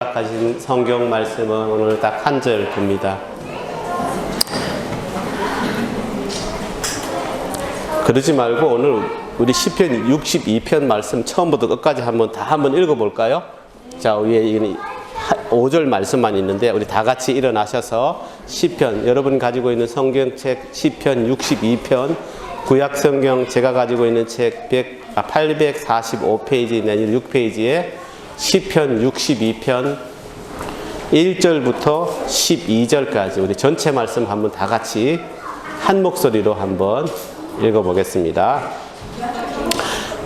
가진 성경 말씀은 오늘 딱 한 절 봅니다. 그러지 말고 오늘 우리 시편 62편 말씀 처음부터 끝까지 한번 읽어볼까요? 자, 위에 5절 말씀만 있는데 우리 다 같이 일어나셔서 시편, 여러분 가지고 있는 성경책 시편 62편, 구약 성경 제가 가지고 있는 책 845페이지 내지 6페이지에 시편 62편 1절부터 12절까지 우리 전체 말씀 한번 다 같이 한 목소리로 한번 읽어보겠습니다.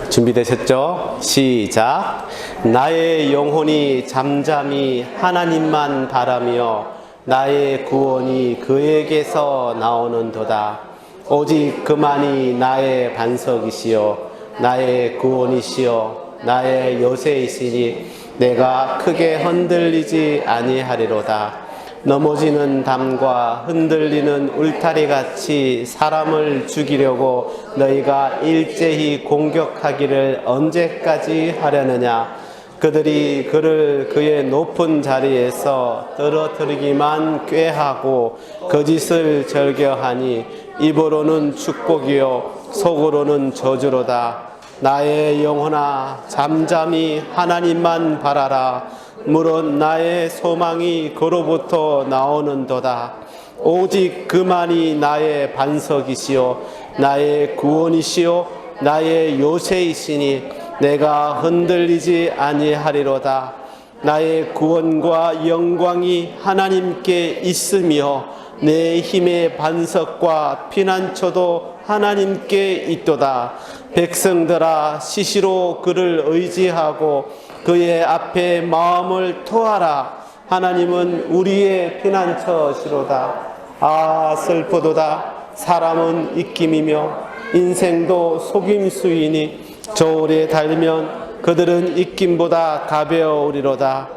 준비되셨죠? 시작. 나의 영혼이 잠잠히 하나님만 바라며 나의 구원이 그에게서 나오는도다. 오직 그만이 나의 반석이시요 나의 구원이시요 나의 요새이시니 내가 크게 흔들리지 아니하리로다. 넘어지는 담과 흔들리는 울타리같이 사람을 죽이려고 너희가 일제히 공격하기를 언제까지 하려느냐. 그들이 그를 그의 높은 자리에서 떨어뜨리기만 꾀하고 거짓을 즐겨하니 입으로는 축복이요 속으로는 저주로다. 나의 영혼아 잠잠히 하나님만 바라라. 물론 나의 소망이 그로부터 나오는도다. 오직 그만이 나의 반석이시요 나의 구원이시요 나의 요새이시니 내가 흔들리지 아니하리로다. 나의 구원과 영광이 하나님께 있으며 내 힘의 반석과 피난처도 하나님께 있도다. 백성들아 시시로 그를 의지하고 그의 앞에 마음을 토하라. 하나님은 우리의 피난처시로다. 아 슬프도다. 사람은 입김이며 인생도 속임수이니 저울에 달면 그들은 입김보다 가벼우리로다.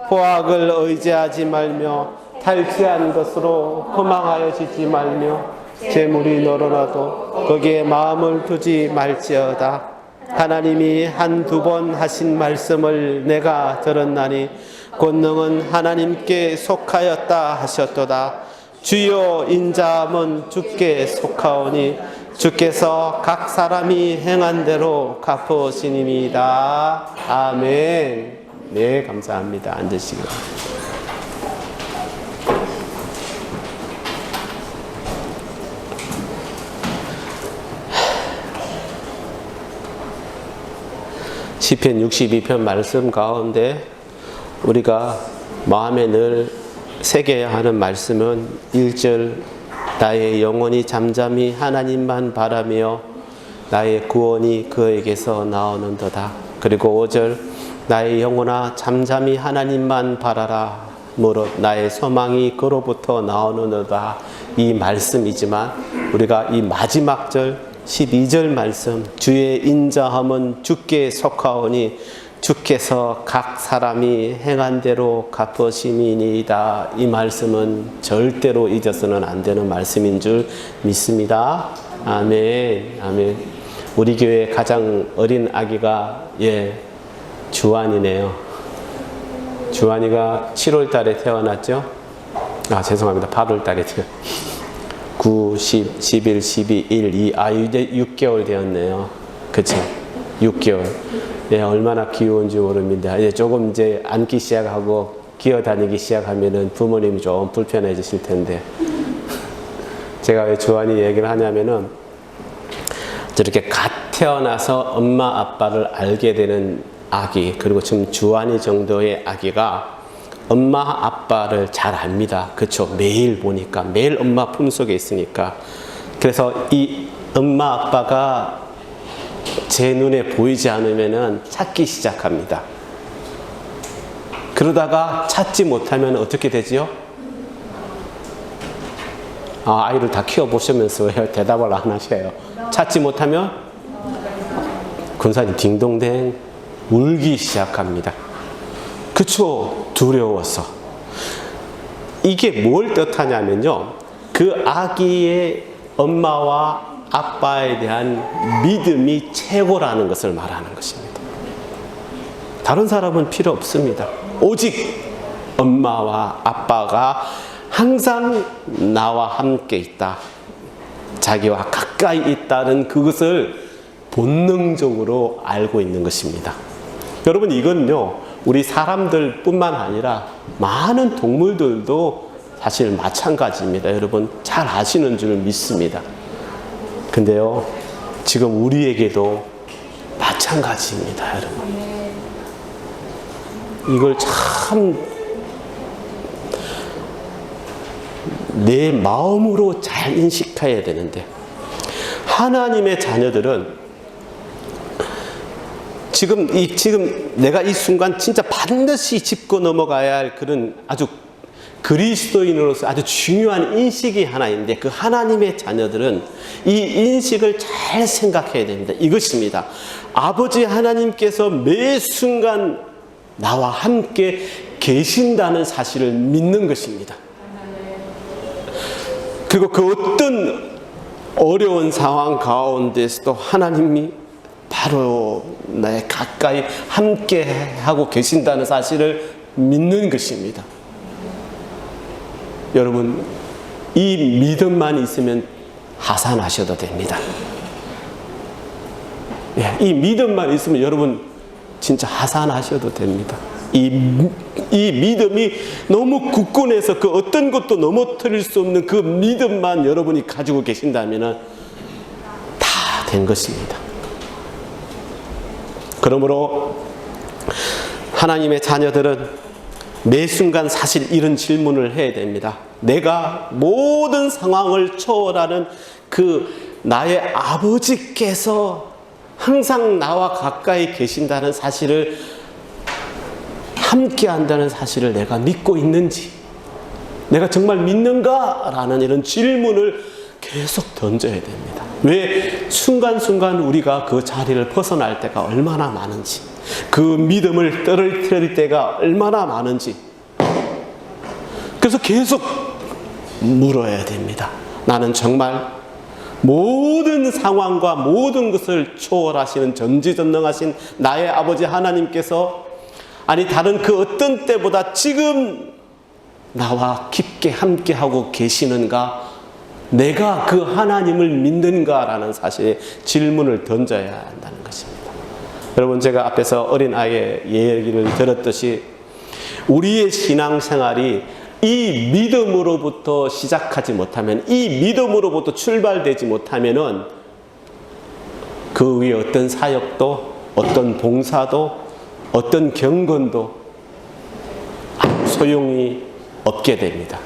포악을 의지하지 말며 탈취한 것으로 허망하여지지 말며 재물이 늘어나도 거기에 마음을 두지 말지어다. 하나님이 한두 번 하신 말씀을 내가 들었나니 권능은 하나님께 속하였다 하셨도다. 주여 인자함은 주께 속하오니 주께서 각 사람이 행한 대로 갚으시니이다. 아멘. 네, 감사합니다. 앉으시고. 시편 62편 말씀 가운데 우리가 마음에 늘 새겨야 하는 말씀은 1절 나의 영혼이 잠잠히 하나님만 바라며 나의 구원이 그에게서 나오는도다. 그리고 5절 나의 영혼아 잠잠히 하나님만 바라라. 무릇 나의 소망이 그로부터 나오는도다. 이 말씀이지만 우리가 이 마지막 절 12절 말씀 주의 인자함은 주께 속하오니 주께서 각 사람이 행한 대로 갚으시니이다. 이 말씀은 절대로 잊어서는 안 되는 말씀인 줄 믿습니다. 아멘. 아멘. 우리 교회 가장 어린 아기가 주한이네요. 주한이가 7월 달에 태어났죠? 죄송합니다. 8월 달에 태어났죠. 9, 10, 11, 12, 1, 2, 이제 6개월 되었네요. 그쵸? 6개월. 얼마나 귀여운지 모릅니다. 이제 조금 앉기 시작하고 기어다니기 시작하면은 부모님이 좀 불편해지실 텐데. 제가 왜 주한이 얘기를 하냐면은 저렇게 갓 태어나서 엄마 아빠를 알게 되는 아기, 그리고 지금 주한이 정도의 아기가 엄마 아빠를 잘 압니다. 그렇죠? 매일 보니까 매일 엄마 품속에 있으니까. 그래서 이 엄마 아빠가 제 눈에 보이지 않으면은 찾기 시작합니다. 그러다가 찾지 못하면 어떻게 되지요? 아이를 다 키워보시면서 왜 대답을 안 하셔요? 찾지 못하면 군사님 딩동댕 울기 시작합니다. 그쵸? 두려워서. 이게 뭘 뜻하냐면요, 그 아기의 엄마와 아빠에 대한 믿음이 최고라는 것을 말하는 것입니다. 다른 사람은 필요 없습니다. 오직 엄마와 아빠가 항상 나와 함께 있다. 자기와 가까이 있다는 그것을 본능적으로 알고 있는 것입니다. 여러분, 이건요, 우리 사람들 뿐만 아니라 많은 동물들도 사실 마찬가지입니다. 여러분, 잘 아시는 줄 믿습니다. 근데요, 지금 우리에게도 마찬가지입니다, 여러분. 이걸 참 내 마음으로 잘 인식해야 되는데, 하나님의 자녀들은 지금 내가 이 순간 진짜 반드시 짚고 넘어가야 할 그런 아주 그리스도인으로서 아주 중요한 인식이 하나 있는데, 그 하나님의 자녀들은 이 인식을 잘 생각해야 됩니다. 이것입니다. 아버지 하나님께서 매 순간 나와 함께 계신다는 사실을 믿는 것입니다. 그리고 그 어떤 어려운 상황 가운데서도 하나님이 바로 나의 가까이 함께 하고 계신다는 사실을 믿는 것입니다. 여러분, 이 믿음만 있으면 하산하셔도 됩니다. 이 믿음만 있으면 여러분 진짜 하산하셔도 됩니다. 이 믿음이 너무 굳건해서 그 어떤 것도 넘어뜨릴 수 없는 그 믿음만 여러분이 가지고 계신다면 다 된 것입니다. 그러므로 하나님의 자녀들은 매 순간 사실 이런 질문을 해야 됩니다. 내가 모든 상황을 초월하는 그 나의 아버지께서 항상 나와 가까이 계신다는 사실을, 함께 한다는 사실을 내가 믿고 있는지, 내가 정말 믿는가? 라는 이런 질문을 계속 던져야 됩니다. 왜 순간순간 우리가 그 자리를 벗어날 때가 얼마나 많은지, 그 믿음을 떨어뜨릴 때가 얼마나 많은지, 그래서 계속 물어야 됩니다. 나는 정말 모든 상황과 모든 것을 초월하시는 전지전능하신 나의 아버지 하나님께서, 아니 다른 그 어떤 때보다 지금 나와 깊게 함께하고 계시는가? 내가 그 하나님을 믿는가라는 사실에 질문을 던져야 한다는 것입니다. 여러분, 제가 앞에서 어린아이의 얘기를 들었듯이 우리의 신앙생활이 이 믿음으로부터 시작하지 못하면, 이 믿음으로부터 출발되지 못하면은 그 위에 어떤 사역도, 어떤 봉사도, 어떤 경건도 아무 소용이 없게 됩니다.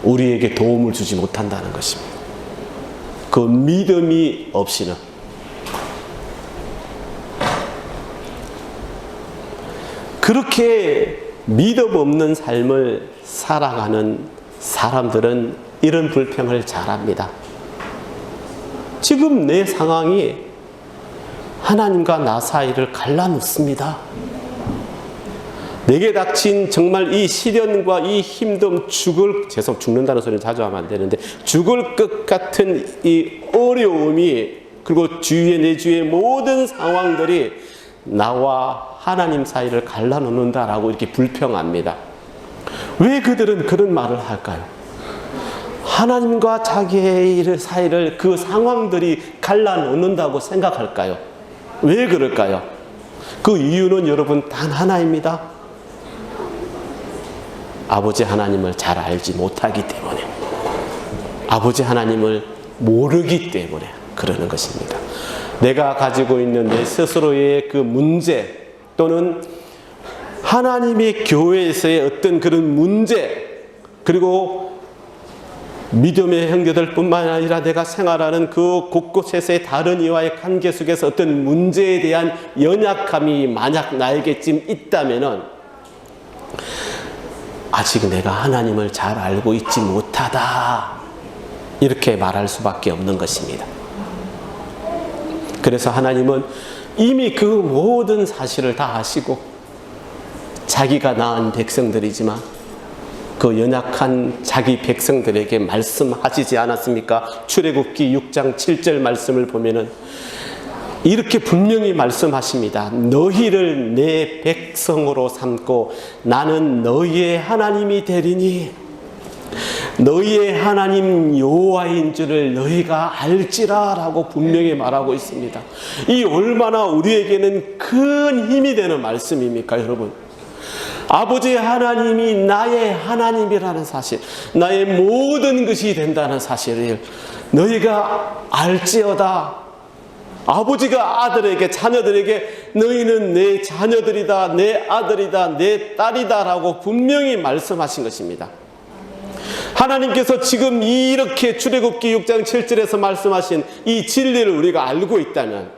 우리에게 도움을 주지 못한다는 것입니다. 그 믿음이 없이는. 그렇게 믿음 없는 삶을 살아가는 사람들은 이런 불평을 잘합니다. 지금 내 상황이 하나님과 나 사이를 갈라놓습니다. 내게 닥친 정말 이 시련과 이 힘듦, 죽는다는 소리는 자주 하면 안 되는데, 죽을 것 같은 이 어려움이, 그리고 내 주위의 모든 상황들이 나와 하나님 사이를 갈라놓는다라고 이렇게 불평합니다. 왜 그들은 그런 말을 할까요? 하나님과 자기의 사이를 그 상황들이 갈라놓는다고 생각할까요? 왜 그럴까요? 그 이유는 여러분 단 하나입니다. 아버지 하나님을 잘 알지 못하기 때문에, 아버지 하나님을 모르기 때문에 그러는 것입니다. 내가 가지고 있는 내 스스로의 그 문제, 또는 하나님의 교회에서의 어떤 그런 문제, 그리고 믿음의 형제들 뿐만 아니라 내가 생활하는 그 곳곳에서의 다른 이와의 관계 속에서 어떤 문제에 대한 연약함이 만약 나에게 지금 있다면은 아직 내가 하나님을 잘 알고 있지 못하다, 이렇게 말할 수밖에 없는 것입니다. 그래서 하나님은 이미 그 모든 사실을 다 아시고, 자기가 낳은 백성들이지만 그 연약한 자기 백성들에게 말씀하시지 않았습니까? 출애굽기 6장 7절 말씀을 보면은 이렇게 분명히 말씀하십니다. 너희를 내 백성으로 삼고 나는 너희의 하나님이 되리니 너희의 하나님 여호와인 줄을 너희가 알지라 라고 분명히 말하고 있습니다. 이 얼마나 우리에게는 큰 힘이 되는 말씀입니까, 여러분? 아버지 하나님이 나의 하나님이라는 사실, 나의 모든 것이 된다는 사실을 너희가 알지어다. 아버지가 아들에게, 자녀들에게 너희는 내 자녀들이다, 내 아들이다, 내 딸이다 라고 분명히 말씀하신 것입니다. 하나님께서 지금 이렇게 출애굽기 6장 7절에서 말씀하신 이 진리를 우리가 알고 있다면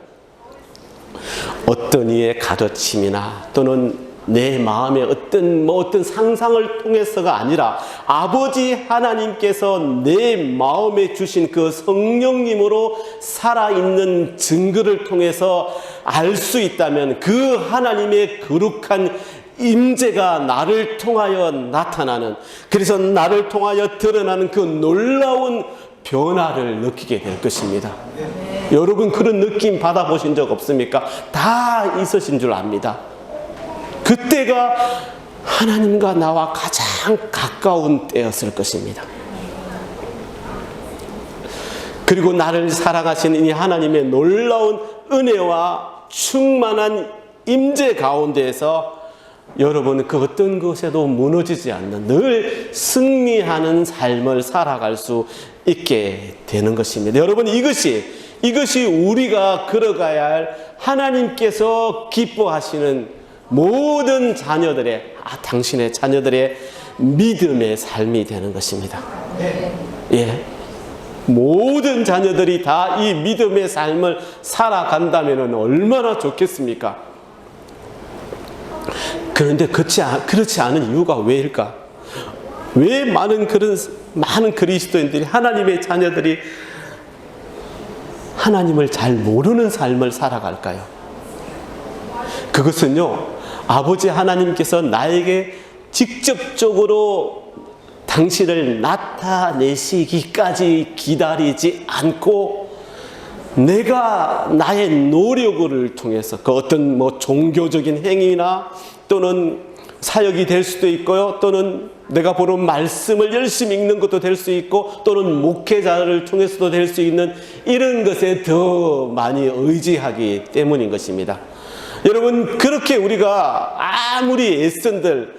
어떤 이의 가르침이나 또는 내 마음의 어떤 상상을 통해서가 아니라 아버지 하나님께서 내 마음에 주신 그 성령님으로 살아있는 증거를 통해서 알 수 있다면 그 하나님의 거룩한 임재가 나를 통하여 나타나는, 그래서 나를 통하여 드러나는 그 놀라운 변화를 느끼게 될 것입니다. 여러분 그런 느낌 받아보신 적 없습니까? 다 있으신 줄 압니다. 그때가 하나님과 나와 가장 가까운 때였을 것입니다. 그리고 나를 사랑하시는 이 하나님의 놀라운 은혜와 충만한 임재 가운데에서 여러분 그 어떤 것에도 무너지지 않는 늘 승리하는 삶을 살아갈 수 있게 되는 것입니다. 여러분 이것이 우리가 걸어가야 할 하나님께서 기뻐하시는 모든 자녀들의 당신의 자녀들의 믿음의 삶이 되는 것입니다. 예, 모든 자녀들이 다 이 믿음의 삶을 살아간다면 얼마나 좋겠습니까? 그런데 그렇지 않은 이유가 왜일까? 왜 많은 그리스도인들이, 하나님의 자녀들이 하나님을 잘 모르는 삶을 살아갈까요? 그것은요, 아버지 하나님께서 나에게 직접적으로 당신을 나타내시기까지 기다리지 않고 내가 나의 노력을 통해서 그 어떤 종교적인 행위나 또는 사역이 될 수도 있고요, 또는 내가 보는 말씀을 열심히 읽는 것도 될 수 있고, 또는 목회자를 통해서도 될 수 있는 이런 것에 더 많이 의지하기 때문인 것입니다. 여러분 그렇게 우리가 아무리 애쓴들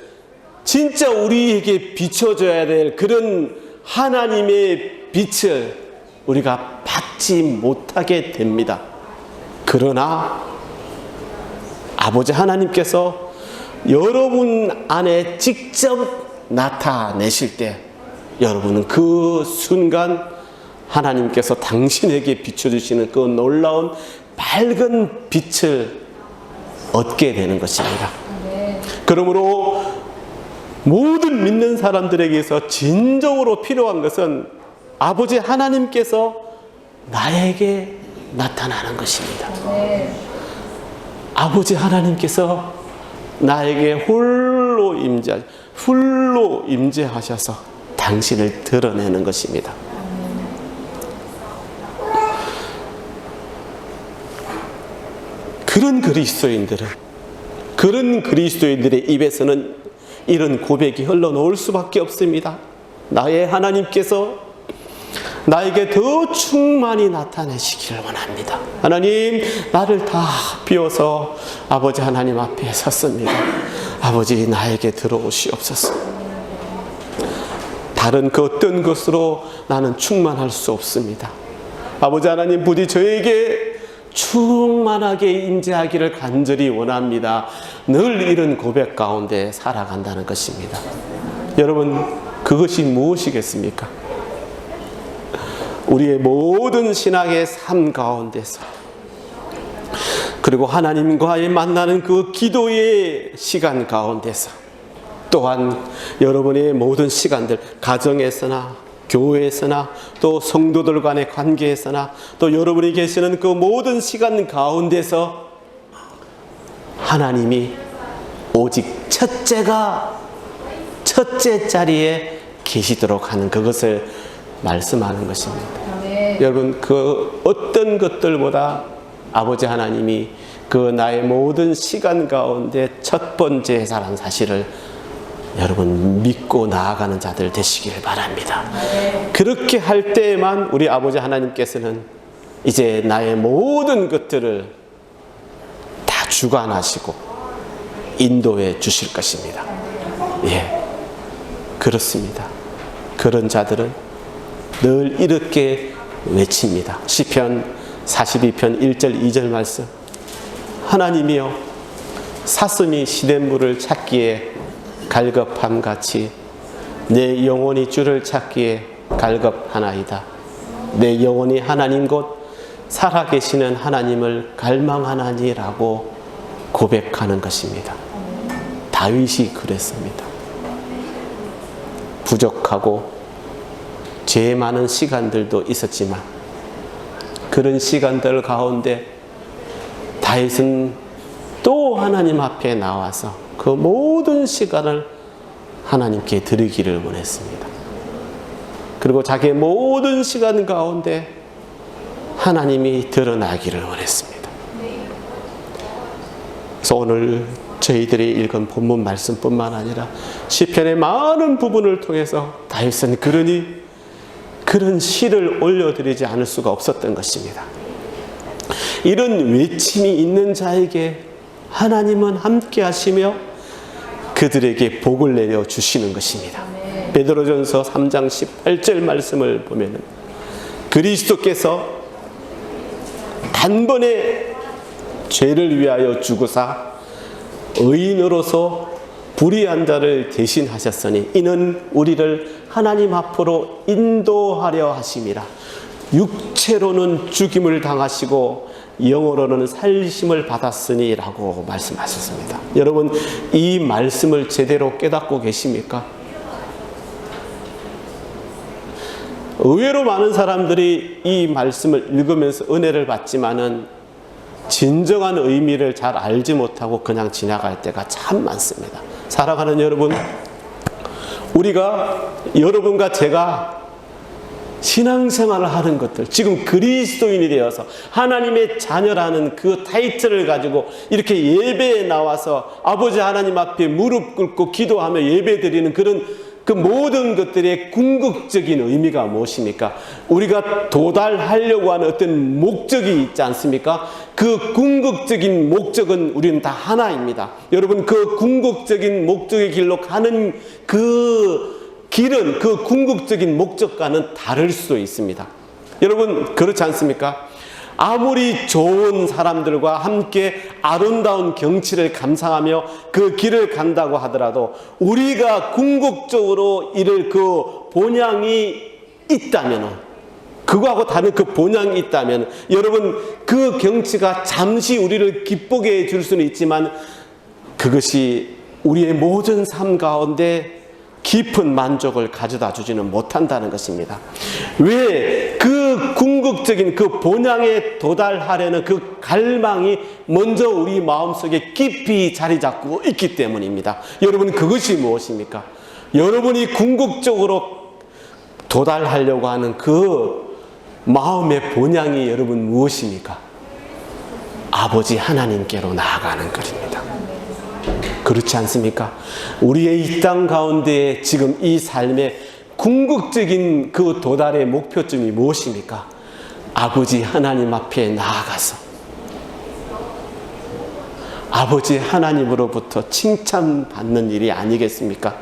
진짜 우리에게 비춰줘야 될 그런 하나님의 빛을 우리가 받지 못하게 됩니다. 그러나 아버지 하나님께서 여러분 안에 직접 나타내실 때 여러분은 그 순간 하나님께서 당신에게 비춰주시는 그 놀라운 밝은 빛을 얻게 되는 것입니다. 그러므로 모든 믿는 사람들에게서 진정으로 필요한 것은 아버지 하나님께서 나에게 나타나는 것입니다. 아버지 하나님께서 나에게 홀로 임재하셔서 당신을 드러내는 것입니다. 그런 그리스도인들의 입에서는 이런 고백이 흘러나올 수밖에 없습니다. 나의 하나님께서 나에게 더 충만히 나타내시기를 원합니다. 하나님, 나를 다 비워서 아버지 하나님 앞에 섰습니다. 아버지, 나에게 들어오시옵소서. 다른 그 어떤 것으로 나는 충만할 수 없습니다. 아버지 하나님, 부디 저에게 충만하게 임재하기를 간절히 원합니다. 늘 이런 고백 가운데 살아간다는 것입니다. 여러분, 그것이 무엇이겠습니까? 우리의 모든 신앙의 삶 가운데서, 그리고 하나님과의 만나는 그 기도의 시간 가운데서, 또한 여러분의 모든 시간들, 가정에서나 교회에서나 또 성도들 간의 관계에서나 또 여러분이 계시는 그 모든 시간 가운데서 하나님이 오직 첫째 자리에 계시도록 하는 그것을 말씀하는 것입니다. 여러분, 그 어떤 것들보다 아버지 하나님이 그 나의 모든 시간 가운데 첫 번째 제사라는 사실을 여러분 믿고 나아가는 자들 되시길 바랍니다. 그렇게 할 때에만 우리 아버지 하나님께서는 이제 나의 모든 것들을 다 주관하시고 인도해 주실 것입니다. 예, 그렇습니다. 그런 자들은 늘 이렇게 외칩니다. 시편 42편 1절 2절 말씀. 하나님이여 사슴이 시냇물을 찾기에 갈급함 같이 내 영혼이 주를 찾기에 갈급하나이다. 내 영혼이 하나님 곧 살아계시는 하나님을 갈망하나니라고 고백하는 것입니다. 다윗이 그랬습니다. 부족하고 죄 많은 시간들도 있었지만 그런 시간들 가운데 다윗은 또 하나님 앞에 나와서 그 모든 시간을 하나님께 드리기를 원했습니다. 그리고 자기의 모든 시간 가운데 하나님이 드러나기를 원했습니다. 그래서 오늘 저희들이 읽은 본문 말씀뿐만 아니라 시편의 많은 부분을 통해서 다윗은 그런 시를 올려드리지 않을 수가 없었던 것입니다. 이런 외침이 있는 자에게 하나님은 함께 하시며 그들에게 복을 내려 주시는 것입니다. 베드로전서 3장 18절 말씀을 보면 그리스도께서 단번에 죄를 위하여 죽으사 의인으로서 불의한 자를 대신하셨으니 이는 우리를 하나님 앞으로 인도하려 하심이라. 육체로는 죽임을 당하시고 영으로는 살리심을 받았으니 라고 말씀하셨습니다. 여러분 이 말씀을 제대로 깨닫고 계십니까? 의외로 많은 사람들이 이 말씀을 읽으면서 은혜를 받지만은 진정한 의미를 잘 알지 못하고 그냥 지나갈 때가 참 많습니다. 사랑하는 여러분, 우리가 여러분과 제가 신앙생활을 하는 것들, 지금 그리스도인이 되어서 하나님의 자녀라는 그 타이틀을 가지고 이렇게 예배에 나와서 아버지 하나님 앞에 무릎 꿇고 기도하며 예배드리는 그 모든 것들의 궁극적인 의미가 무엇입니까? 우리가 도달하려고 하는 어떤 목적이 있지 않습니까? 그 궁극적인 목적은 우리는 다 하나입니다. 여러분 그 궁극적인 목적의 길로 가는 그 길은 그 궁극적인 목적과는 다를 수도 있습니다. 여러분 그렇지 않습니까? 아무리 좋은 사람들과 함께 아름다운 경치를 감상하며 그 길을 간다고 하더라도 우리가 궁극적으로 이를 그 본향이 있다면, 그거하고 다른 그 본향이 있다면 여러분 그 경치가 잠시 우리를 기쁘게 해줄 수는 있지만 그것이 우리의 모든 삶 가운데 깊은 만족을 가져다 주지는 못한다는 것입니다. 왜? 그 궁극적인 그 본향에 도달하려는 그 갈망이 먼저 우리 마음속에 깊이 자리 잡고 있기 때문입니다. 여러분 그것이 무엇입니까? 여러분이 궁극적으로 도달하려고 하는 그 마음의 본향이 여러분 무엇입니까? 아버지 하나님께로 나아가는 것입니다. 그렇지 않습니까? 우리의 이 땅 가운데 지금 이 삶의 궁극적인 그 도달의 목표점이 무엇입니까? 아버지 하나님 앞에 나아가서 아버지 하나님으로부터 칭찬받는 일이 아니겠습니까?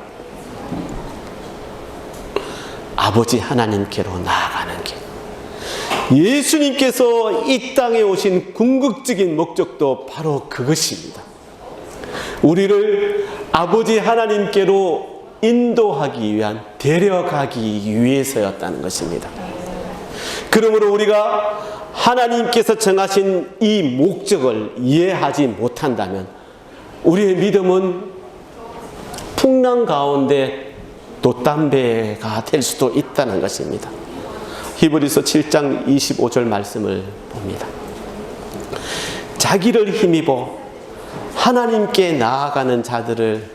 아버지 하나님께로 나아가는 길. 예수님께서 이 땅에 오신 궁극적인 목적도 바로 그것입니다. 우리를 아버지 하나님께로 인도하기 위한, 데려가기 위해서였다는 것입니다. 그러므로 우리가 하나님께서 정하신 이 목적을 이해하지 못한다면 우리의 믿음은 풍랑 가운데 돛담배가 될 수도 있다는 것입니다. 히브리서 7장 25절 말씀을 봅니다. 자기를 힘입어 하나님께 나아가는 자들을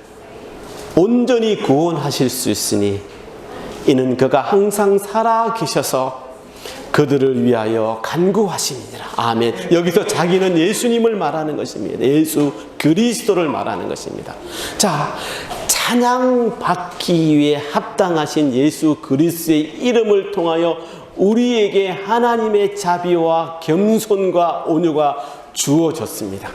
온전히 구원하실 수 있으니 이는 그가 항상 살아 계셔서 그들을 위하여 간구하시니라. 아멘. 여기서 자기는 예수님을 말하는 것입니다. 예수 그리스도를 말하는 것입니다. 자, 찬양 받기 위해 합당하신 예수 그리스도의 이름을 통하여 우리에게 하나님의 자비와 겸손과 온유가 주어졌습니다.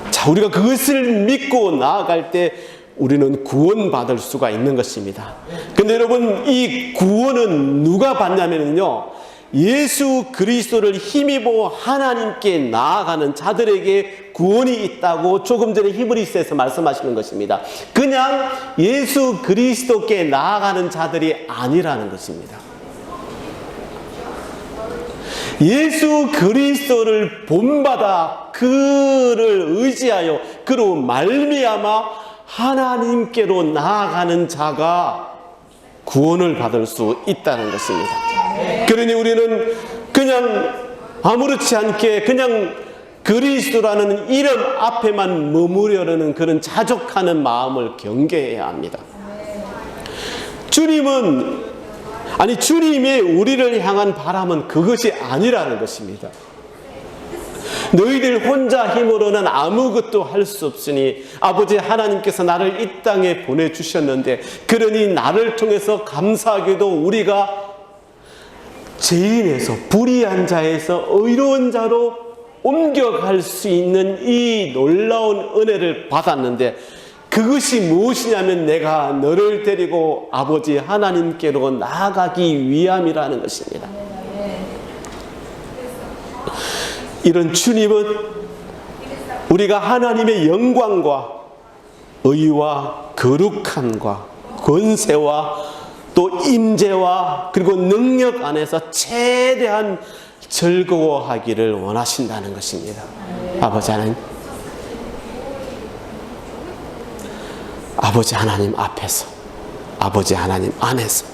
자, 우리가 그것을 믿고 나아갈 때 우리는 구원받을 수가 있는 것입니다. 근데 여러분, 이 구원은 누가 받냐면요, 예수 그리스도를 힘입어 하나님께 나아가는 자들에게 구원이 있다고 조금 전에 히브리서에서 말씀하시는 것입니다. 그냥 예수 그리스도께 나아가는 자들이 아니라는 것입니다. 예수 그리스도를 본받아 그를 의지하여 그로 말미암아 하나님께로 나아가는 자가 구원을 받을 수 있다는 것입니다. 그러니 우리는 그냥 아무렇지 않게 그냥 그리스도라는 이름 앞에만 머무르려는 그런 자족하는 마음을 경계해야 합니다. 주님의 우리를 향한 바람은 그것이 아니라는 것입니다. 너희들 혼자 힘으로는 아무것도 할 수 없으니 아버지 하나님께서 나를 이 땅에 보내주셨는데, 그러니 나를 통해서 감사하게도 우리가 죄인에서 불의한 자에서 의로운 자로 옮겨갈 수 있는 이 놀라운 은혜를 받았는데, 그것이 무엇이냐면 내가 너를 데리고 아버지 하나님께로 나아가기 위함이라는 것입니다. 이런 주님은 우리가 하나님의 영광과 의와 거룩함과 권세와 또 임재와 그리고 능력 안에서 최대한 즐거워하기를 원하신다는 것입니다. 아버지 하나님 앞에서, 아버지 하나님 안에서,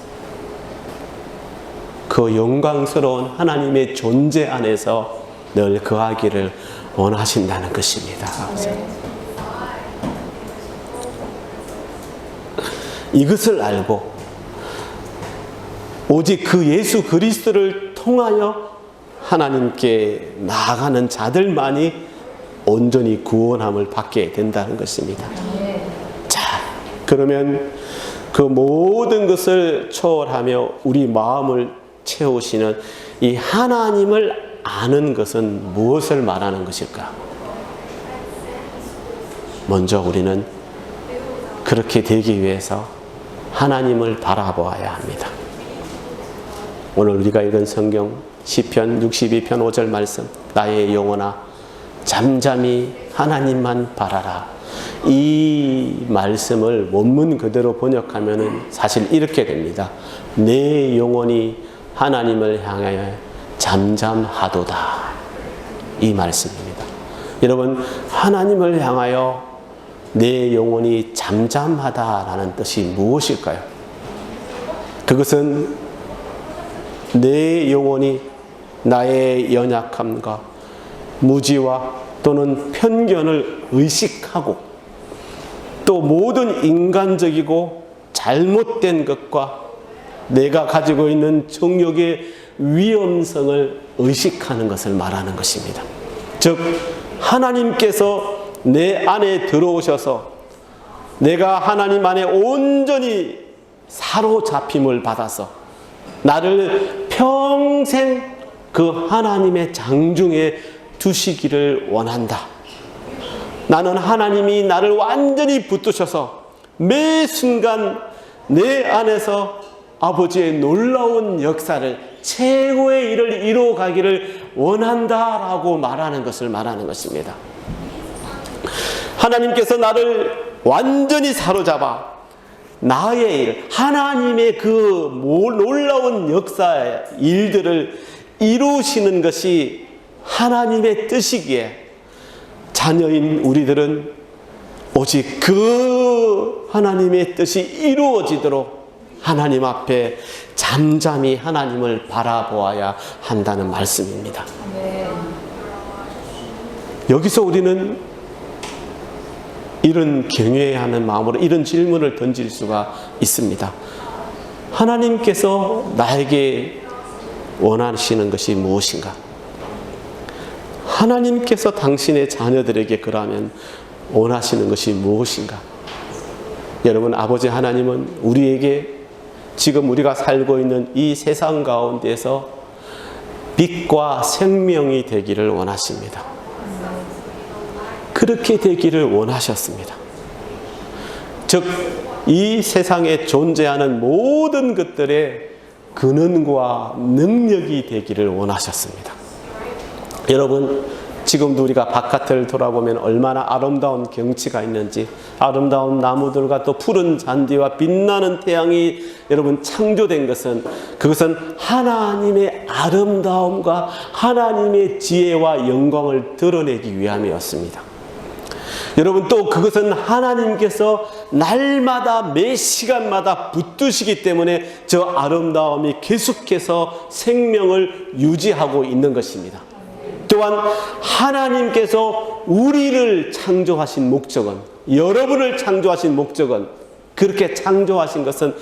그 영광스러운 하나님의 존재 안에서 늘 거하기를 원하신다는 것입니다. 이것을 알고 오직 그 예수 그리스도를 통하여 하나님께 나아가는 자들만이 온전히 구원함을 받게 된다는 것입니다. 자, 그러면 그 모든 것을 초월하며 우리 마음을 채우시는 이 하나님을 아는 것은 무엇을 말하는 것일까? 먼저 우리는 그렇게 되기 위해서 하나님을 바라보아야 합니다. 오늘 우리가 읽은 성경 시편 62편 5절 말씀, 나의 영혼아 잠잠히 하나님만 바라라. 이 말씀을 원문 그대로 번역하면 사실 이렇게 됩니다. 내 영혼이 하나님을 향하여 잠잠하도다. 이 말씀입니다. 여러분, 하나님을 향하여 내 영혼이 잠잠하다라는 뜻이 무엇일까요? 그것은 내 영혼이 나의 연약함과 무지와 또는 편견을 의식하고 또 모든 인간적이고 잘못된 것과 내가 가지고 있는 정욕의 위험성을 의식하는 것을 말하는 것입니다. 즉, 하나님께서 내 안에 들어오셔서 내가 하나님 안에 온전히 사로잡힘을 받아서 나를 평생 그 하나님의 장중에 두시기를 원한다. 나는 하나님이 나를 완전히 붙드셔서 매 순간 내 안에서 아버지의 놀라운 역사를, 최고의 일을 이루어 가기를 원한다라고 말하는 것을 말하는 것입니다. 하나님께서 나를 완전히 사로잡아 나의 일, 하나님의 그 놀라운 역사의 일들을 이루시는 것이 하나님의 뜻이기에 자녀인 우리들은 오직 그 하나님의 뜻이 이루어지도록 하나님 앞에 잠잠히 하나님을 바라보아야 한다는 말씀입니다. 여기서 우리는 이런 경외하는 마음으로 이런 질문을 던질 수가 있습니다. 하나님께서 나에게 원하시는 것이 무엇인가? 하나님께서 당신의 자녀들에게 그러면 원하시는 것이 무엇인가? 여러분, 아버지 하나님은 우리에게 지금 우리가 살고 있는 이 세상 가운데서 빛과 생명이 되기를 원하십니다. 그렇게 되기를 원하셨습니다. 즉, 이 세상에 존재하는 모든 것들의 근원과 능력이 되기를 원하셨습니다. 여러분, 지금도 우리가 바깥을 돌아보면 얼마나 아름다운 경치가 있는지, 아름다운 나무들과 또 푸른 잔디와 빛나는 태양이 여러분 창조된 것은, 그것은 하나님의 아름다움과 하나님의 지혜와 영광을 드러내기 위함이었습니다. 여러분, 또 그것은 하나님께서 날마다 매 시간마다 붙드시기 때문에 저 아름다움이 계속해서 생명을 유지하고 있는 것입니다. 또한 하나님께서 우리를 창조하신 목적은, 여러분을 창조하신 목적은, 그렇게 창조하신 것은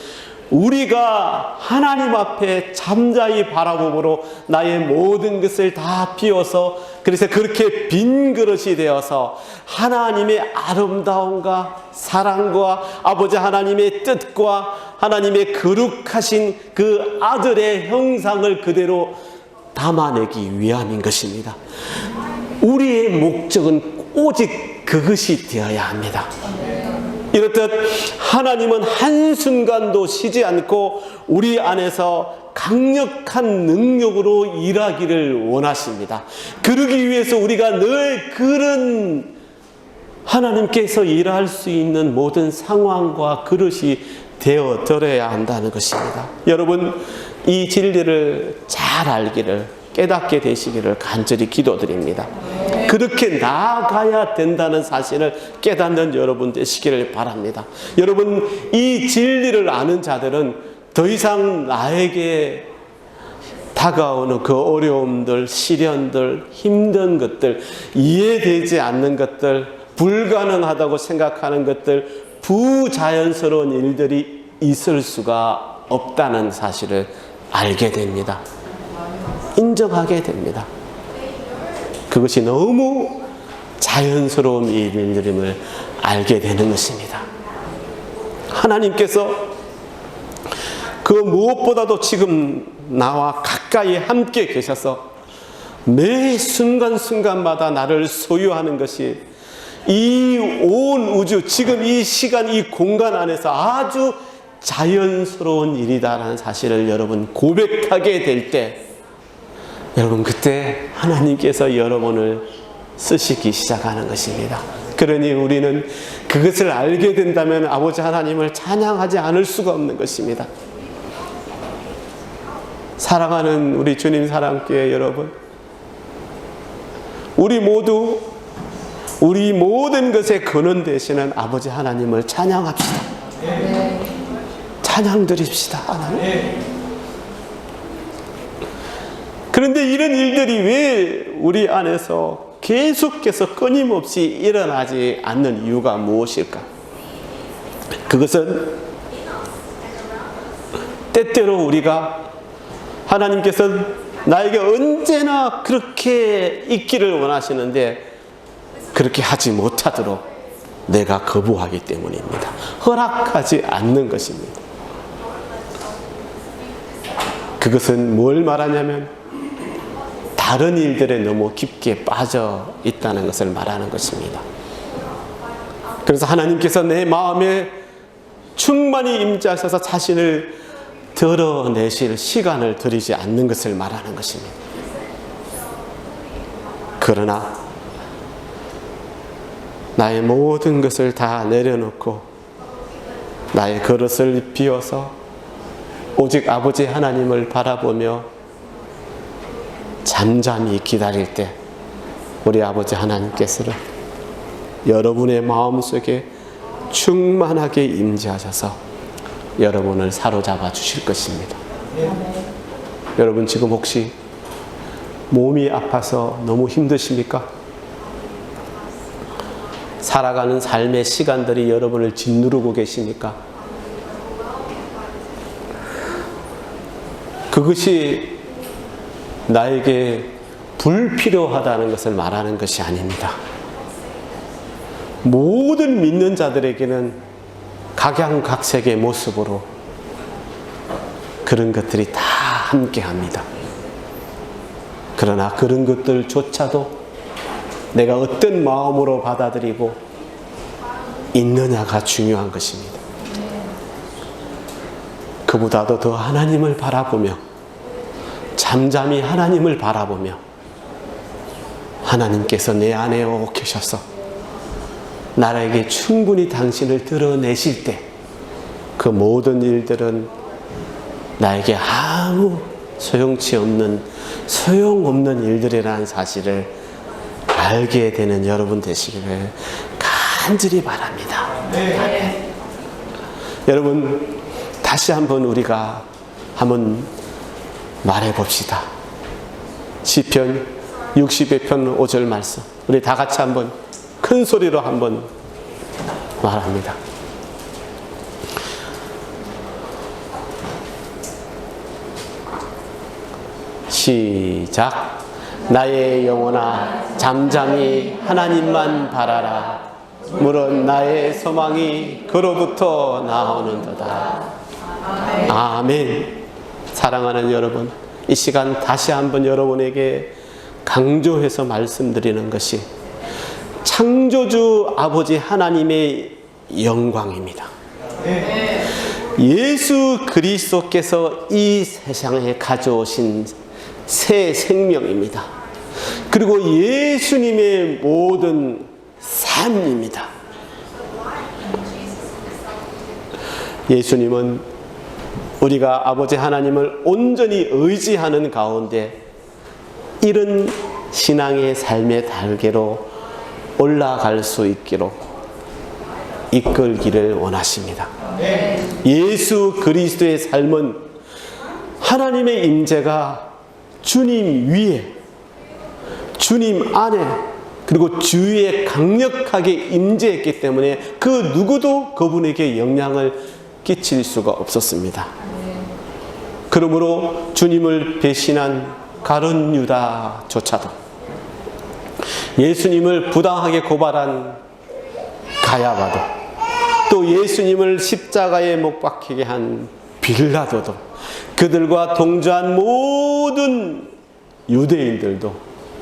우리가 하나님 앞에 잠자히 바라보므로 나의 모든 것을 다 비워서, 그래서 그렇게 빈 그릇이 되어서 하나님의 아름다움과 사랑과 아버지 하나님의 뜻과 하나님의 거룩하신 그 아들의 형상을 그대로 담아내기 위함인 것입니다. 우리의 목적은 오직 그것이 되어야 합니다. 이렇듯 하나님은 한순간도 쉬지 않고 우리 안에서 강력한 능력으로 일하기를 원하십니다. 그러기 위해서 우리가 늘 그런 하나님께서 일할 수 있는 모든 상황과 그릇이 되어들어야 한다는 것입니다. 여러분, 이 진리를 잘 알기를, 깨닫게 되시기를 간절히 기도드립니다. 그렇게 나아가야 된다는 사실을 깨닫는 여러분 되시기를 바랍니다. 여러분, 이 진리를 아는 자들은 더 이상 나에게 다가오는 그 어려움들, 시련들, 힘든 것들, 이해되지 않는 것들, 불가능하다고 생각하는 것들, 부자연스러운 일들이 있을 수가 없다는 사실을 알게 됩니다. 인정하게 됩니다. 그것이 너무 자연스러운 일임을 알게 되는 것입니다. 하나님께서 그 무엇보다도 지금 나와 가까이 함께 계셔서 매 순간순간마다 나를 소유하는 것이 이 온 우주, 지금 이 시간, 이 공간 안에서 아주 자연스러운 일이다라는 사실을 여러분 고백하게 될 때, 여러분 그때 하나님께서 여러분을 쓰시기 시작하는 것입니다. 그러니 우리는 그것을 알게 된다면 아버지 하나님을 찬양하지 않을 수가 없는 것입니다. 사랑하는 우리 주님 사랑교회 여러분, 우리 모두 우리 모든 것에 근원 되시는 아버지 하나님을 찬양합시다. 찬양 드립시다. 하나님. 그런데 이런 일들이 왜 우리 안에서 계속해서 끊임없이 일어나지 않는 이유가 무엇일까? 그것은 때때로 우리가 하나님께서 나에게 언제나 그렇게 있기를 원하시는데 그렇게 하지 못하도록 내가 거부하기 때문입니다. 허락하지 않는 것입니다. 그것은 뭘 말하냐면 다른 일들에 너무 깊게 빠져 있다는 것을 말하는 것입니다. 그래서 하나님께서 내 마음에 충만히 임재하셔서 자신을 드러내실 시간을 드리지 않는 것을 말하는 것입니다. 그러나 나의 모든 것을 다 내려놓고 나의 그릇을 비워서 오직 아버지 하나님을 바라보며 잠잠히 기다릴 때 우리 아버지 하나님께서는 여러분의 마음속에 충만하게 임재하셔서 여러분을 사로잡아 주실 것입니다. 여러분 지금 혹시 몸이 아파서 너무 힘드십니까? 살아가는 삶의 시간들이 여러분을 짓누르고 계십니까? 그것이 나에게 불필요하다는 것을 말하는 것이 아닙니다. 모든 믿는 자들에게는 각양각색의 모습으로 그런 것들이 다 함께합니다. 그러나 그런 것들조차도 내가 어떤 마음으로 받아들이고 있느냐가 중요한 것입니다. 그보다도 더 하나님을 바라보며 잠잠히 하나님을 바라보며 하나님께서 내 안에 오 계셔서 나에게 충분히 당신을 드러내실 때 그 모든 일들은 나에게 아무 소용없는 일들이라는 사실을 알게 되는 여러분 되시기를 간절히 바랍니다. 네. 여러분, 다시 한번 우리가 한번 말해 봅시다. 시편 62편 5절 말씀, 우리 다 같이 한번 큰 소리로 한번 말합니다. 시작. 나의 영혼아 잠잠히 하나님만 바라라. 물론 나의 소망이 그로부터 나오는도다. 아멘. 사랑하는 여러분, 이 시간 다시 한번 여러분에게 강조해서 말씀드리는 것이 창조주 아버지 하나님의 영광입니다. 예수 그리스도께서 이 세상에 가져오신 새 생명입니다. 그리고 예수님의 모든 삶입니다. 예수님은 우리가 아버지 하나님을 온전히 의지하는 가운데 이런 신앙의 삶의 달개로 올라갈 수 있기로 이끌기를 원하십니다. 예수 그리스도의 삶은 하나님의 임재가 주님 위에, 주님 안에, 그리고 주위에 강력하게 임재했기 때문에 그 누구도 그분에게 영향을 끼칠 수가 없었습니다. 그러므로 주님을 배신한 가룟 유다조차도, 예수님을 부당하게 고발한 가야바도, 또 예수님을 십자가에 못 박히게 한 빌라도도, 그들과 동조한 모든 유대인들도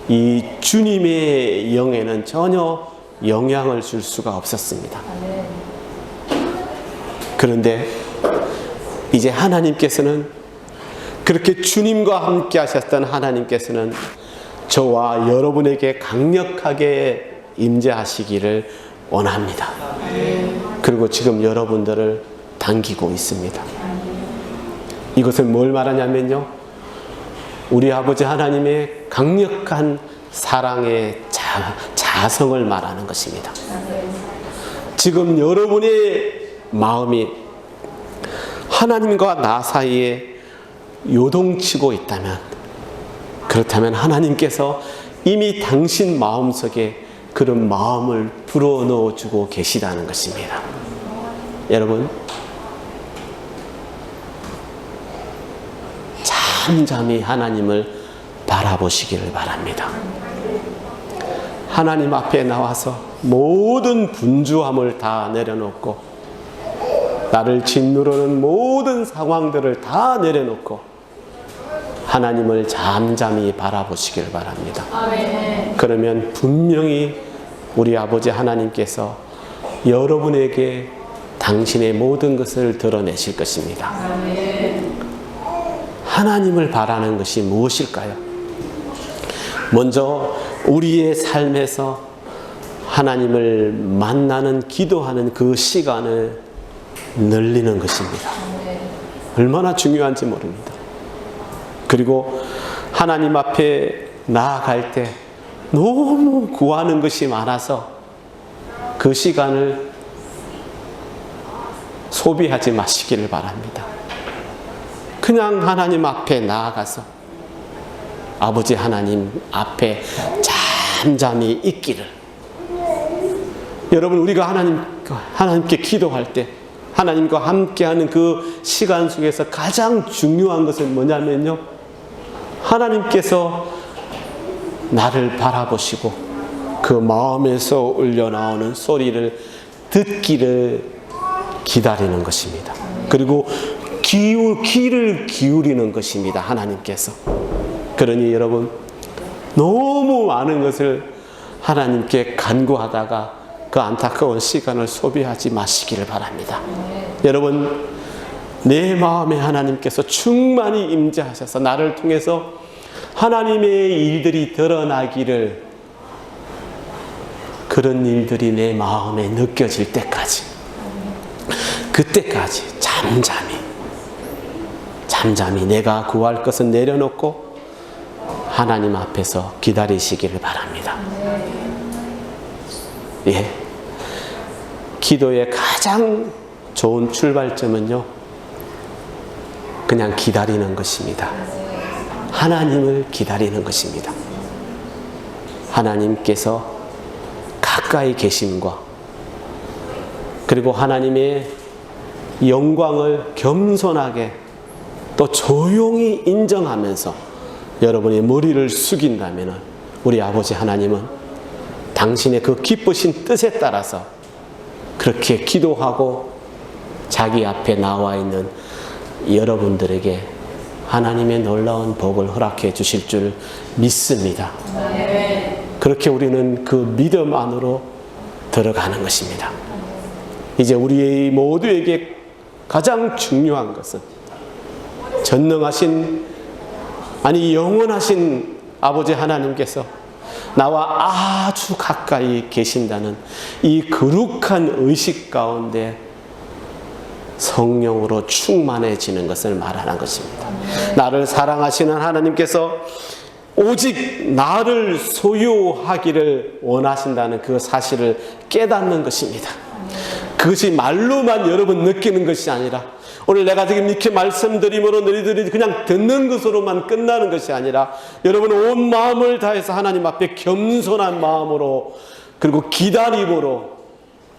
이 주님의 영에는 전혀 영향을 줄 수가 없었습니다. 그런데 이제 하나님께서는, 그렇게 주님과 함께 하셨던 하나님께서는 저와 여러분에게 강력하게 임재하시기를 원합니다. 그리고 지금 여러분들을 당기고 있습니다. 이것은 뭘 말하냐면요, 우리 아버지 하나님의 강력한 사랑의 자성을 말하는 것입니다. 지금 여러분의 마음이 하나님과 나 사이에 요동치고 있다면, 그렇다면 하나님께서 이미 당신 마음속에 그런 마음을 불어넣어 주고 계시다는 것입니다. 여러분, 잠잠히 하나님을 바라보시기를 바랍니다. 하나님 앞에 나와서 모든 분주함을 다 내려놓고, 나를 짓누르는 모든 상황들을 다 내려놓고 하나님을 잠잠히 바라보시기를 바랍니다. 아멘. 그러면 분명히 우리 아버지 하나님께서 여러분에게 당신의 모든 것을 드러내실 것입니다. 아멘. 하나님을 바라는 것이 무엇일까요? 먼저 우리의 삶에서 하나님을 만나는, 기도하는 그 시간을 늘리는 것입니다. 얼마나 중요한지 모릅니다. 그리고 하나님 앞에 나아갈 때 너무 구하는 것이 많아서 그 시간을 소비하지 마시기를 바랍니다. 그냥 하나님 앞에 나아가서 아버지 하나님 앞에 잠잠히 있기를. 여러분, 우리가 하나님께 기도할 때, 하나님과 함께하는 그 시간 속에서 가장 중요한 것은 뭐냐면요, 하나님께서 나를 바라보시고 그 마음에서 울려나오는 소리를 듣기를 기다리는 것입니다. 그리고 귀를 기울이는 것입니다. 하나님께서. 그러니 여러분, 너무 많은 것을 하나님께 간구하다가 그 안타까운 시간을 소비하지 마시기를 바랍니다. 여러분, 내 마음에 하나님께서 충만히 임재하셔서 나를 통해서 하나님의 일들이 드러나기를, 그런 일들이 내 마음에 느껴질 때까지, 그때까지 잠잠히 내가 구할 것은 내려놓고 하나님 앞에서 기다리시기를 바랍니다. 예. 기도의 가장 좋은 출발점은요, 그냥 기다리는 것입니다. 하나님을 기다리는 것입니다. 하나님께서 가까이 계심과, 그리고 하나님의 영광을 겸손하게 또 조용히 인정하면서 여러분이 머리를 숙인다면 우리 아버지 하나님은 당신의 그 기쁘신 뜻에 따라서 그렇게 기도하고 자기 앞에 나와 있는 여러분들에게 하나님의 놀라운 복을 허락해 주실 줄 믿습니다. 그렇게 우리는 그 믿음 안으로 들어가는 것입니다. 이제 우리 모두에게 가장 중요한 것은 전능하신, 아니 영원하신 아버지 하나님께서 나와 아주 가까이 계신다는 이 거룩한 의식 가운데 성령으로 충만해지는 것을 말하는 것입니다. 나를 사랑하시는 하나님께서 오직 나를 소유하기를 원하신다는 그 사실을 깨닫는 것입니다. 그것이 말로만 여러분 느끼는 것이 아니라, 오늘 내가 지금 이렇게 말씀드림으로 너희들이 그냥 듣는 것으로만 끝나는 것이 아니라, 여러분 온 마음을 다해서 하나님 앞에 겸손한 마음으로, 그리고 기다림으로,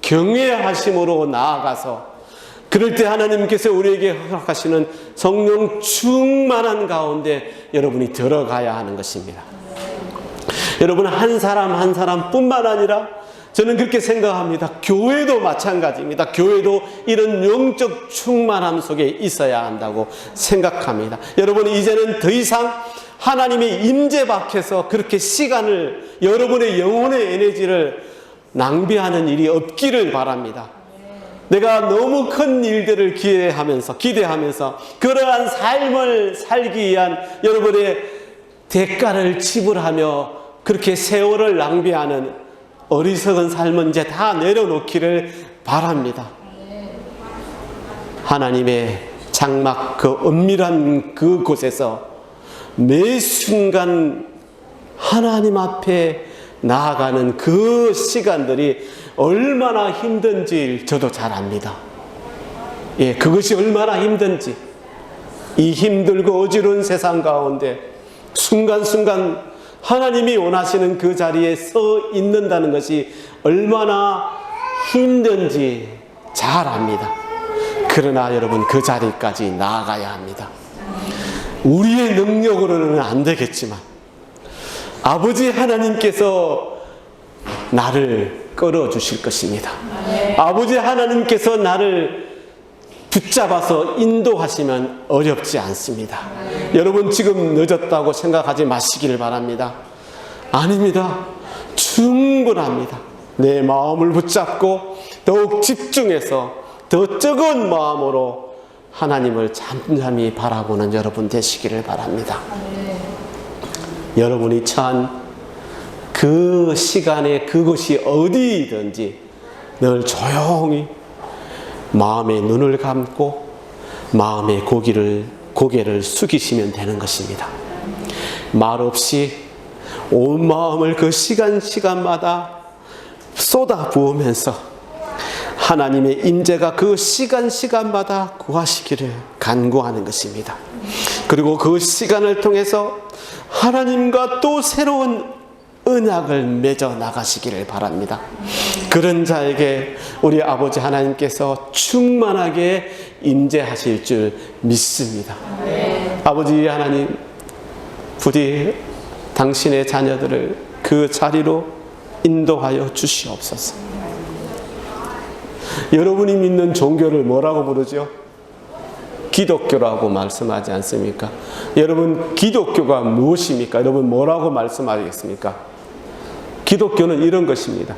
경외하심으로 나아가서, 그럴 때 하나님께서 우리에게 허락하시는 성령 충만한 가운데 여러분이 들어가야 하는 것입니다. 여러분 한 사람 한 사람뿐만 아니라 저는 그렇게 생각합니다. 교회도 마찬가지입니다. 교회도 이런 영적 충만함 속에 있어야 한다고 생각합니다. 여러분 이제는 더 이상 하나님의 임재 밖에서 그렇게 시간을, 여러분의 영혼의 에너지를 낭비하는 일이 없기를 바랍니다. 내가 너무 큰 일들을 기대하면서 그러한 삶을 살기 위한 여러분의 대가를 지불하며 그렇게 세월을 낭비하는 어리석은 삶은 이제 다 내려놓기를 바랍니다. 하나님의 장막, 그 은밀한 그곳에서 매 순간 하나님 앞에 나아가는 그 시간들이 얼마나 힘든지 저도 잘 압니다. 예, 그것이 얼마나 힘든지, 이 힘들고 어지러운 세상 가운데 순간순간 하나님이 원하시는 그 자리에 서 있는다는 것이 얼마나 힘든지 잘 압니다. 그러나 여러분 그 자리까지 나아가야 합니다. 우리의 능력으로는 안 되겠지만 아버지 하나님께서 나를 끌어주실 것입니다. 아버지 하나님께서 나를 붙잡아서 인도하시면 어렵지 않습니다. 여러분 지금 늦었다고 생각하지 마시기를 바랍니다. 아닙니다. 충분합니다. 내 마음을 붙잡고 더욱 집중해서 더 뜨거운 마음으로 하나님을 잠잠히 바라보는 여러분 되시기를 바랍니다. 여러분이 처한 그 시간에 그것이 어디든지 늘 조용히 마음의 눈을 감고 마음의 고개를 숙이시면 되는 것입니다. 말없이 온 마음을 그 시간마다 쏟아 부으면서 하나님의 임재가 그 시간마다 구하시기를 간구하는 것입니다. 그리고 그 시간을 통해서 하나님과 또 새로운 언약을 맺어 나가시기를 바랍니다. 그런 자에게 우리 아버지 하나님께서 충만하게 임재하실 줄 믿습니다. 아버지 하나님, 부디 당신의 자녀들을 그 자리로 인도하여 주시옵소서. 여러분이 믿는 종교를 뭐라고 부르죠? 기독교라고 말씀하지 않습니까? 여러분, 기독교가 무엇입니까? 여러분, 뭐라고 말씀하겠습니까? 기독교는 이런 것입니다.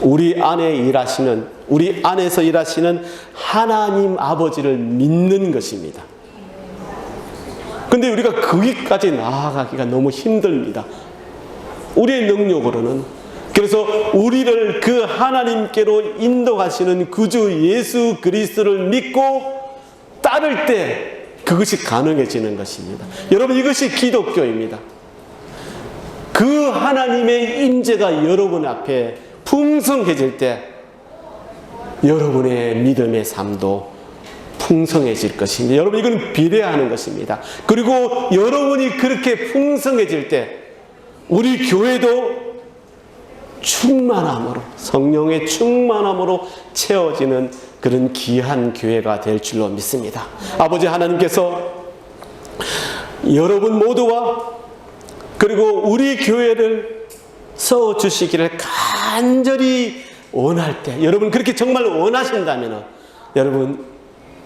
우리 안에서 일하시는 하나님 아버지를 믿는 것입니다. 근데 우리가 거기까지 나아가기가 너무 힘듭니다. 우리의 능력으로는. 그래서 우리를 그 하나님께로 인도하시는 구주 예수 그리스도를 믿고 따를 때 그것이 가능해지는 것입니다. 여러분, 이것이 기독교입니다. 그 하나님의 임재가 여러분 앞에 풍성해질 때 여러분의 믿음의 삶도 풍성해질 것입니다. 여러분, 이건 비례하는 것입니다. 그리고 여러분이 그렇게 풍성해질 때 우리 교회도 충만함으로, 성령의 충만함으로 채워지는 그런 귀한 교회가 될 줄로 믿습니다. 아버지 하나님께서 여러분 모두와 그리고 우리 교회를 세워주시기를 간절히 원할 때, 여러분 그렇게 정말 원하신다면 여러분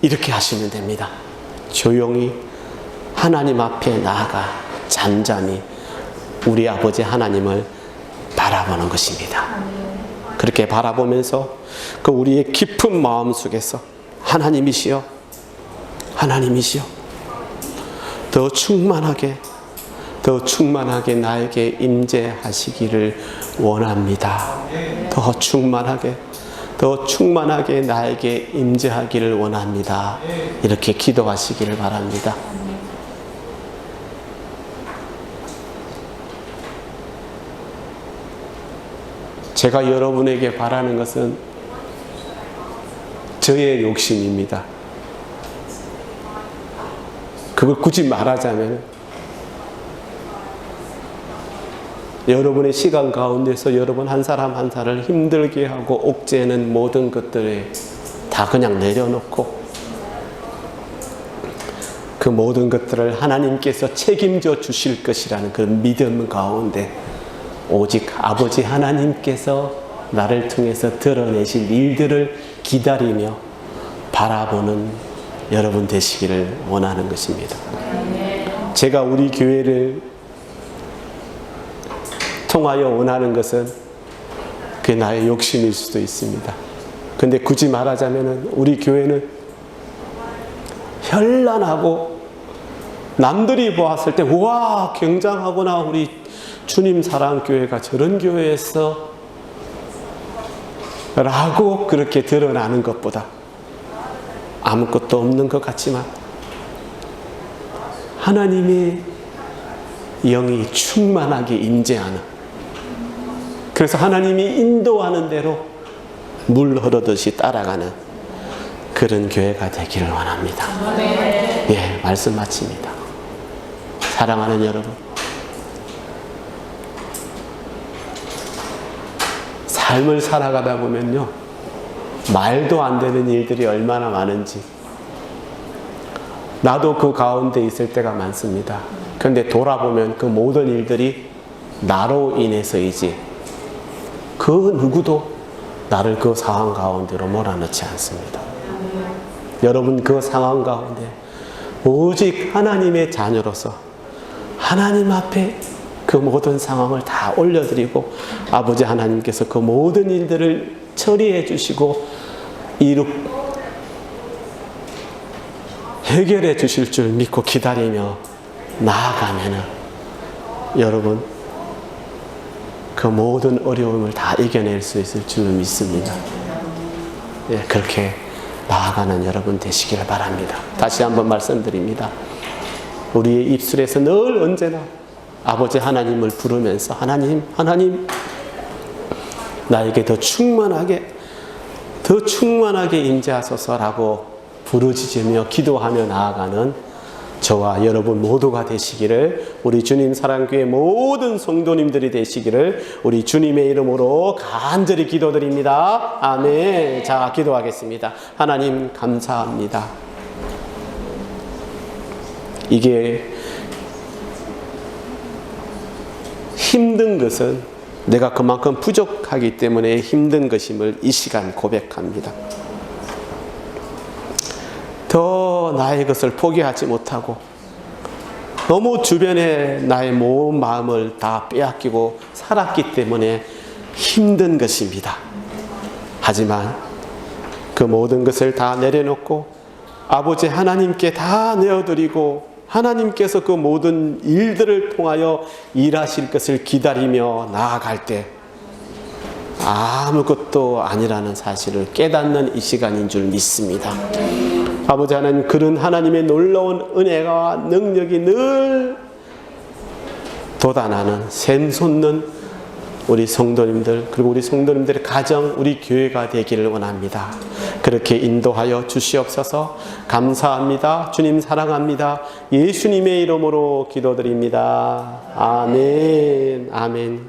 이렇게 하시면 됩니다. 조용히 하나님 앞에 나아가 잠잠히 우리 아버지 하나님을 바라보는 것입니다. 그렇게 바라보면서 그 우리의 깊은 마음 속에서 하나님이시여, 하나님이시여, 더 충만하게 나에게 임재하시기를 원합니다. 더 충만하게 나에게 임재하기를 원합니다. 이렇게 기도하시기를 바랍니다. 제가 여러분에게 바라는 것은 저의 욕심입니다. 그걸 굳이 말하자면 여러분의 시간 가운데서 여러분 한 사람 한 사람을 힘들게 하고 옥죄는 모든 것들을 다 그냥 내려놓고 그 모든 것들을 하나님께서 책임져 주실 것이라는 그 믿음 가운데 오직 아버지 하나님께서 나를 통해서 드러내실 일들을 기다리며 바라보는 여러분 되시기를 원하는 것입니다. 제가 우리 교회를 통하여 원하는 것은 그게 나의 욕심일 수도 있습니다. 근데 굳이 말하자면 우리 교회는 현란하고 남들이 보았을 때 와 굉장하구나, 우리 주님 사랑교회가 저런 교회에서 라고 그렇게 드러나는 것보다 아무것도 없는 것 같지만 하나님의 영이 충만하게 임재하는, 그래서 하나님이 인도하는 대로 물 흐르듯이 따라가는 그런 교회가 되기를 원합니다. 예, 말씀 마칩니다. 사랑하는 여러분, 삶을 살아가다 보면요, 말도 안 되는 일들이 얼마나 많은지 나도 그 가운데 있을 때가 많습니다. 그런데 돌아보면 그 모든 일들이 나로 인해서이지 그 누구도 나를 그 상황 가운데로 몰아넣지 않습니다. 여러분 그 상황 가운데 오직 하나님의 자녀로서 하나님 앞에 그 모든 상황을 다 올려드리고 아버지 하나님께서 그 모든 일들을 처리해 주시고 해결해 주실 줄 믿고 기다리며 나아가면은 여러분 그 모든 어려움을 다 이겨낼 수 있을 줄 믿습니다. 예, 그렇게 나아가는 여러분 되시기를 바랍니다. 다시 한번 말씀드립니다. 우리의 입술에서 늘 언제나 아버지 하나님을 부르면서 하나님 나에게 더 충만하게 임재하소서라고 부르짖으며 기도하며 나아가는 저와 여러분 모두가 되시기를, 우리 주님 사랑교회 모든 성도님들이 되시기를 우리 주님의 이름으로 간절히 기도드립니다. 아멘. 자, 기도하겠습니다. 하나님 감사합니다. 이게 힘든 것은 내가 그만큼 부족하기 때문에 힘든 것임을 이 시간 고백합니다. 더 나의 것을 포기하지 못하고 너무 주변에 나의 모든 마음을 다 빼앗기고 살았기 때문에 힘든 것입니다. 하지만 그 모든 것을 다 내려놓고 아버지 하나님께 다 내어드리고 하나님께서 그 모든 일들을 통하여 일하실 것을 기다리며 나아갈 때 아무것도 아니라는 사실을 깨닫는 이 시간인 줄 믿습니다. 아버지 하나님, 그런 하나님의 놀라운 은혜와 능력이 늘 돋아나는 샘솟는 우리 성도님들, 그리고 우리 성도님들의 가정, 우리 교회가 되기를 원합니다. 그렇게 인도하여 주시옵소서. 감사합니다. 주님 사랑합니다. 예수님의 이름으로 기도드립니다. 아멘. 아멘.